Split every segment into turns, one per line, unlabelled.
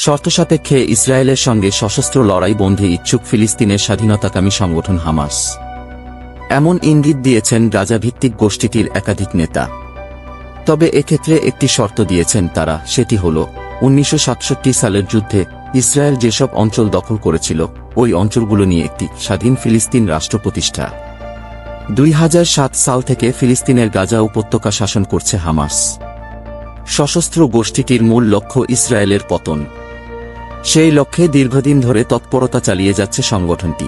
শর্তসাপেক্ষে ইসরায়েলের সঙ্গে সশস্ত্র লড়াই বন্ধে ইচ্ছুক ফিলিস্তিনের স্বাধীনতাকামী সংগঠন হামাস। এমন ইঙ্গিত দিয়েছেন গাজাভিত্তিক গোষ্ঠীটির একাধিক নেতা। তবে এক্ষেত্রে একটি শর্ত দিয়েছেন তারা, সেটি হল 1967 সালের যুদ্ধে ইসরায়েল যেসব অঞ্চল দখল করেছিল ওই অঞ্চলগুলো নিয়ে একটি স্বাধীন ফিলিস্তিন রাষ্ট্র প্রতিষ্ঠা। 2007 সাল থেকে ফিলিস্তিনের গাজা উপত্যকা শাসন করছে হামাস। সশস্ত্র গোষ্ঠীটির মূল লক্ষ্য ইসরায়েলের পতন। সেই লক্ষ্যে দীর্ঘদিন ধরে তৎপরতা চালিয়ে যাচ্ছে সংগঠনটি।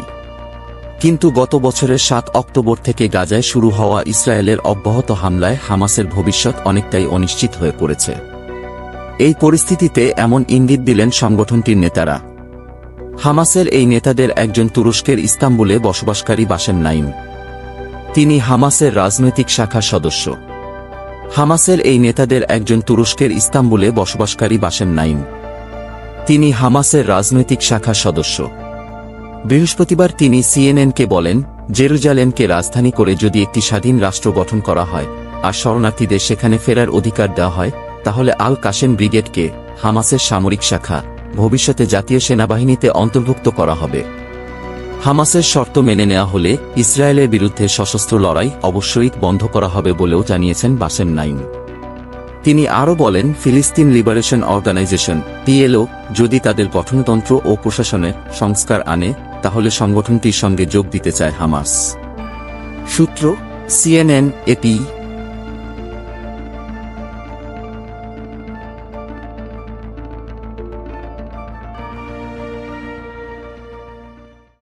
কিন্তু গত বছরের 7 অক্টোবর থেকে গাজায় শুরু হওয়া ইসরায়েলের অব্যাহত হামলায় হামাসের ভবিষ্যৎ অনেকটাই অনিশ্চিত হয়ে পড়েছে। এই পরিস্থিতিতে এমন ইঙ্গিত দিলেন সংগঠনটির নেতারা। হামাসের এই নেতাদের একজন তুরস্কের ইস্তাম্বুলে বসবাসকারী বাসেম নাইম। তিনি হামাসের রাজনৈতিক শাখার সদস্য। হামাসের এই নেতাদের একজন তুরস্কের ইস্তাম্বুলে বসবাসকারী বাসেম নাইম। তিনি হামাসের রাজনৈতিক শাখার সদস্য। বৃহস্পতিবার তিনি সিএনএনকে বলেন, জেরুজালেমকে রাজধানী করে যদি একটি স্বাধীন রাষ্ট্র গঠন করা হয় আর শরণার্থীদের সেখানে ফেরার অধিকার দেওয়া হয়, তাহলে আল কাসেম ব্রিগেডকে, হামাসের সামরিক শাখা, ভবিষ্যতে জাতীয় সেনাবাহিনীতে অন্তর্ভুক্ত করা হবে। হামাসের শর্ত মেনে নেওয়া হলে ইসরায়েলের বিরুদ্ধে সশস্ত্র লড়াই অবশ্যই বন্ধ করা হবে বলেও জানিয়েছেন বাসেম নাইম। তিনি আরও বলেন, ফিলিস্তিন লিবারেশন অর্গানাইজেশন পিএলও যদি তাদের গঠনতন্ত্র ও প্রশাসনের সংস্কার আনে, তাহলে সংগঠনটির সঙ্গে যোগ দিতে চায় হামাস। সূত্র সিএনএন, এপি।